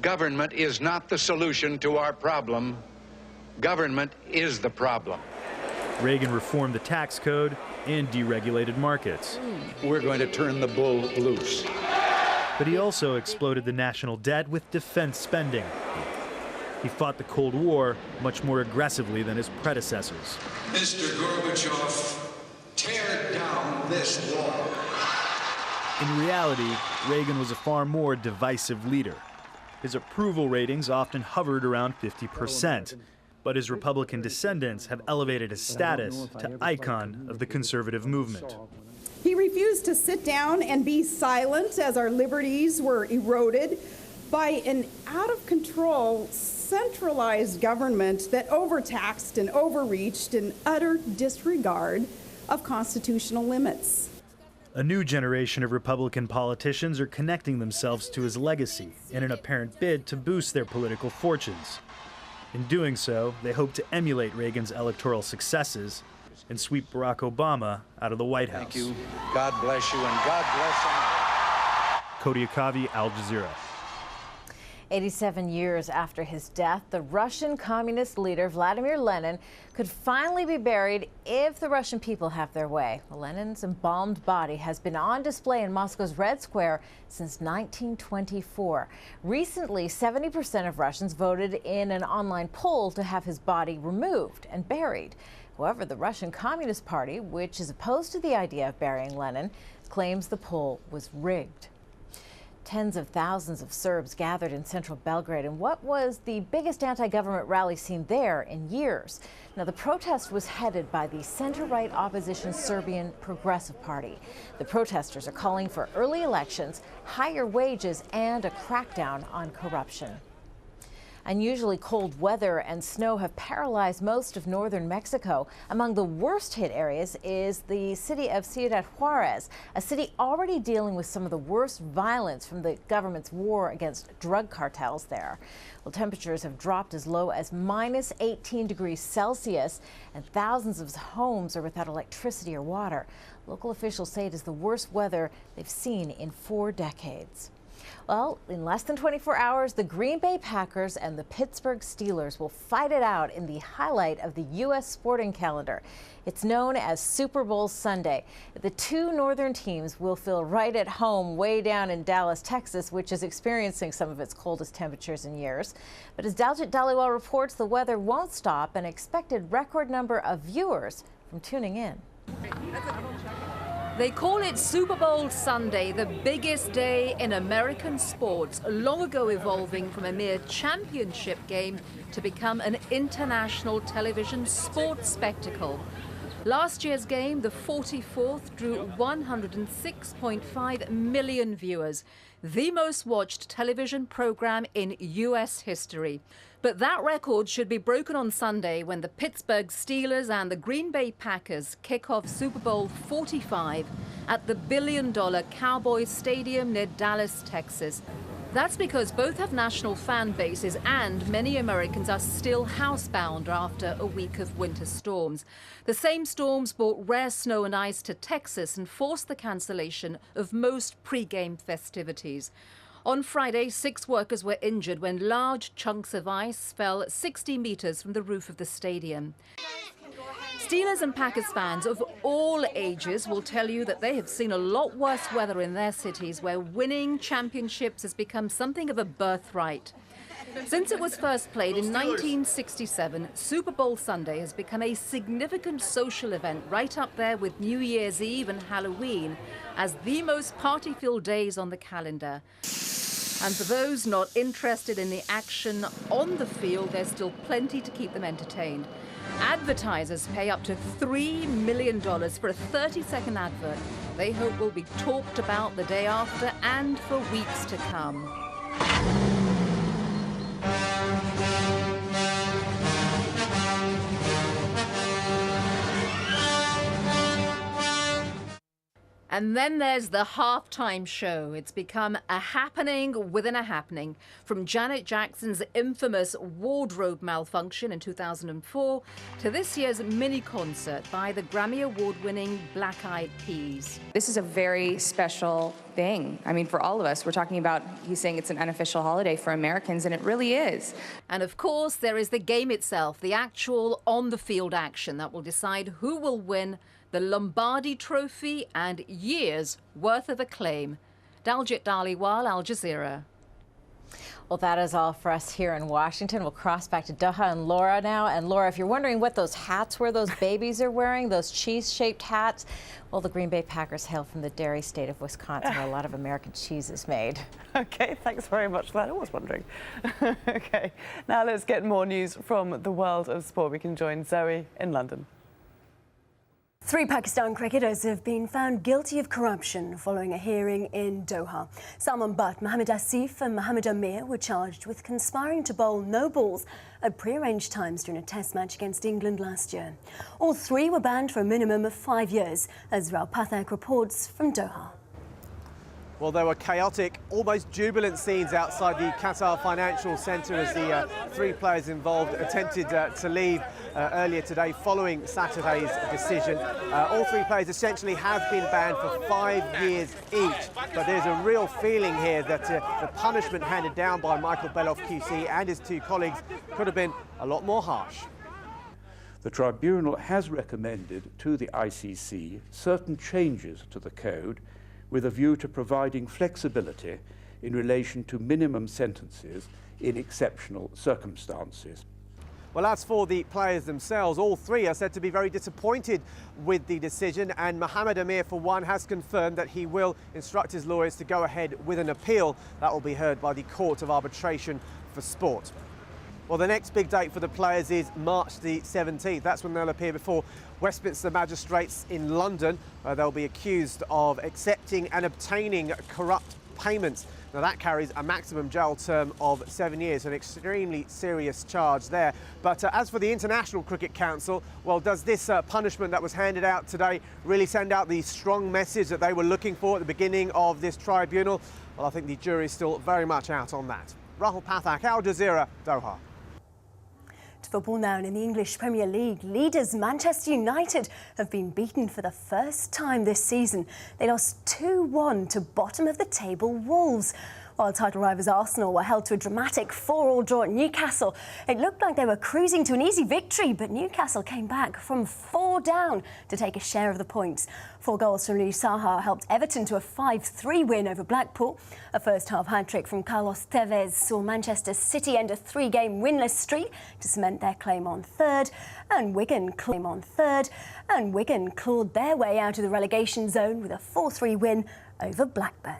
Government is not the solution to our problem. Government is the problem. Reagan reformed the tax code and deregulated markets. We're going to turn the bull loose. But he also exploded the national debt with defense spending. He fought the Cold War much more aggressively than his predecessors. Mr. Gorbachev, tear down this wall. In reality, Reagan was a far more divisive leader. His approval ratings often hovered around 50%, but his Republican descendants have elevated his status to icon of the conservative movement. He refused to sit down and be silent as our liberties were eroded by an out-of-control, centralized government that overtaxed and overreached in utter disregard of constitutional limits. A new generation of Republican politicians are connecting themselves to his legacy in an apparent bid to boost their political fortunes. In doing so, they hope to emulate Reagan's electoral successes and sweep Barack Obama out of the White House. Thank you. God bless you, and God bless them. Cody Akavi, Al Jazeera. 87 years after his death, the Russian communist leader Vladimir Lenin could finally be buried if the Russian people have their way. Lenin's embalmed body has been on display in Moscow's Red Square since 1924. Recently, 70% of Russians voted in an online poll to have his body removed and buried. However, the Russian Communist Party, which is opposed to the idea of burying Lenin, claims the poll was rigged. Tens of thousands of Serbs gathered in central Belgrade in what was the biggest anti-government rally seen there in years. Now, the protest was headed by the center-right opposition Serbian Progressive Party. The protesters are calling for early elections, higher wages, and a crackdown on corruption. Unusually cold weather and snow have paralyzed most of northern Mexico. Among the worst hit areas is the city of Ciudad Juarez, a city already dealing with some of the worst violence from the government's war against drug cartels there. Well, temperatures have dropped as low as minus 18 degrees Celsius, and thousands of homes are without electricity or water. Local officials say it is the worst weather they've seen in 4 decades. Well, in less than 24 hours, the Green Bay Packers and the Pittsburgh Steelers will fight it out in the highlight of the U.S. sporting calendar. It's known as Super Bowl Sunday. The two northern teams will feel right at home way down in Dallas, Texas, which is experiencing some of its coldest temperatures in years. But as Daljit Dhaliwal reports, the weather won't stop, an expected record number of viewers from tuning in. They call it Super Bowl Sunday, the biggest day in American sports, long ago evolving from a mere championship game to become an international television sports spectacle. Last year's game, the 44th, drew 106.5 million viewers, the most watched television program in U.S. history. But that record should be broken on Sunday when the Pittsburgh Steelers and the Green Bay Packers kick off Super Bowl 45 at the billion-dollar Cowboys Stadium near Dallas, Texas. That's because both have national fan bases and many Americans are still housebound after a week of winter storms. The same storms brought rare snow and ice to Texas and forced the cancellation of most pre-game festivities. On Friday, 6 workers were injured when large chunks of ice fell 60 meters from the roof of the stadium. Steelers and Packers fans of all ages will tell you that they have seen a lot worse weather in their cities where winning championships has become something of a birthright. Since it was first played in 1967, Super Bowl Sunday has become a significant social event right up there with New Year's Eve and Halloween as the most party-filled days on the calendar. And for those not interested in the action on the field, there's still plenty to keep them entertained. Advertisers pay up to $3 million for a 30-second advert they hope will be talked about the day after and for weeks to come. And then there's the halftime show. It's become a happening within a happening. From Janet Jackson's infamous wardrobe malfunction in 2004 to this year's mini concert by the Grammy Award-winning Black Eyed Peas. This is a very special thing. I mean, for all of us, we're talking about, he's saying it's an unofficial holiday for Americans, and it really is. And of course, there is the game itself, the actual on-the-field action that will decide who will win the Lombardi Trophy and years worth of acclaim. Daljit Dhaliwal, Al Jazeera. Well, that is all for us here in Washington. We'll cross back to Doha and Laura now. And Laura, if you're wondering what those hats were those babies are wearing, those cheese-shaped hats, well, the Green Bay Packers hail from the dairy state of Wisconsin, where a lot of American cheese is made. Okay, thanks very much for that. I was wondering. Okay, now let's get more news from the world of sport. We can join Zoe in London. 3 Pakistan cricketers have been found guilty of corruption following a hearing in Doha. Salman Butt, Mohammad Asif and Mohammad Amir were charged with conspiring to bowl no balls at pre-arranged times during a test match against England last year. All 3 were banned for a minimum of 5 years, as Rao Pathak reports from Doha. Well, there were chaotic, almost jubilant scenes outside the Qatar Financial Centre as the 3 players involved attempted to leave earlier today following Saturday's decision. All 3 players essentially have been banned for 5 years each, but there's a real feeling here that the punishment handed down by Michael Beloff QC and his 2 colleagues could have been a lot more harsh. The tribunal has recommended to the ICC certain changes to the code with a view to providing flexibility in relation to minimum sentences in exceptional circumstances. Well, as for the players themselves, all 3 are said to be very disappointed with the decision, and Mohammad Amir, for one, has confirmed that he will instruct his lawyers to go ahead with an appeal that will be heard by the Court of Arbitration for Sport. Well, the next big date for the players is March the 17th. That's when they'll appear before Westminster magistrates in London. They'll be accused of accepting and obtaining corrupt payments. Now, that carries a maximum jail term of 7 years, an extremely serious charge there. But as for the International Cricket Council, well, does this punishment that was handed out today really send out the strong message that they were looking for at the beginning of this tribunal? Well, I think the jury's still very much out on that. Rahul Pathak, Al Jazeera, Doha. To football now, and in the English Premier League, leaders Manchester United have been beaten for the first time this season. They lost 2-1 to bottom-of-the-table Wolves, while title rivals Arsenal were held to a dramatic 4-4 draw at Newcastle. It looked like they were cruising to an easy victory, but Newcastle came back from 4 down to take a share of the points. 4 goals from Louis Saha helped Everton to a 5-3 win over Blackpool. A first-half hat-trick from Carlos Tevez saw Manchester City end a 3-game winless streak to cement their claim on third, and Wigan clawed their way out of the relegation zone with a 4-3 win over Blackburn.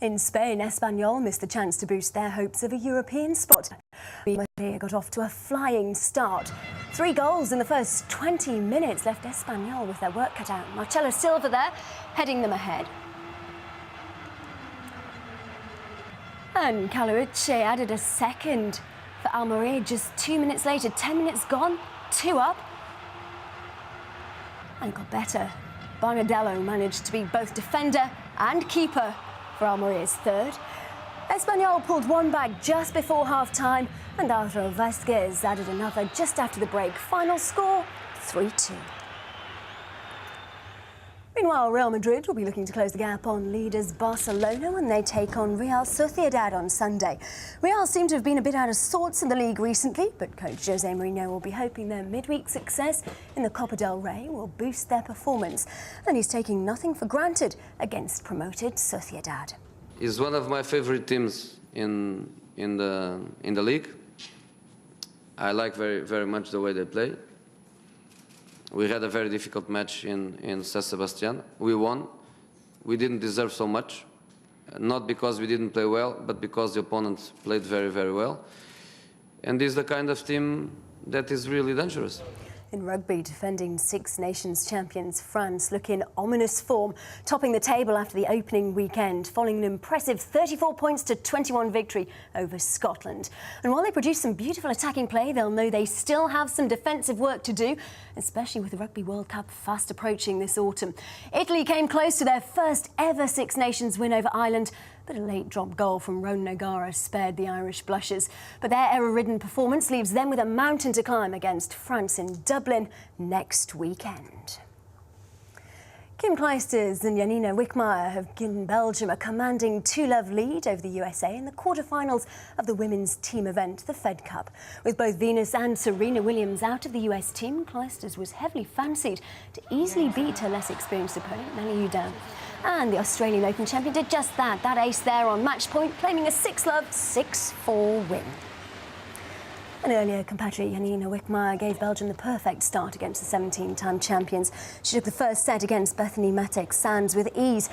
In Spain, Espanyol missed the chance to boost their hopes of a European spot. Madrid got off to a flying start. 3 goals in the first 20 minutes left Espanyol with their work cut out. Marcelo Silva there, heading them ahead. And Caluche added a second for Almeria just 2 minutes later. 10 minutes gone, 2 up. And it got better. Barnadello managed to be both defender and keeper for Almeria's third. Espanyol pulled 1 back just before half-time, and Arturo Vasquez added another just after the break. Final score, 3-2. Meanwhile, Real Madrid will be looking to close the gap on leaders Barcelona when they take on Real Sociedad on Sunday. Real seem to have been a bit out of sorts in the league recently, but coach Jose Mourinho will be hoping their midweek success in the Copa del Rey will boost their performance. And he's taking nothing for granted against promoted Sociedad. It's one of my favorite teams in the league. I like very much the way they play. We had a very difficult match in San Sebastian. We won. We didn't deserve so much, not because we didn't play well, but because the opponent played very well. And this is the kind of team that is really dangerous. In rugby, defending Six Nations champions France look in ominous form, topping the table after the opening weekend, following an impressive 34 points to 21 victory over Scotland. And while they produce some beautiful attacking play, they'll know they still have some defensive work to do, especially with the Rugby World Cup fast approaching this autumn. Italy came close to their first ever Six Nations win over Ireland, but a late drop goal from Ronan O'Gara spared the Irish blushes. But their error-ridden performance leaves them with a mountain to climb against France in Dublin next weekend. Kim Clijsters and Janina Wickmeyer have given Belgium a commanding 2-love lead over the USA in the quarter-finals of the women's team event, the Fed Cup. With both Venus and Serena Williams out of the US team, Clijsters was heavily fancied to easily beat her less experienced opponent, Melly Udin. And the Australian Open champion did just that. That ace there on match point, claiming a 6-love, 6-4 win. And earlier, compatriot Janina Wickmeyer gave Belgium the perfect start against the 17-time champions. She took the first set against Bethany Matek-Sands with ease,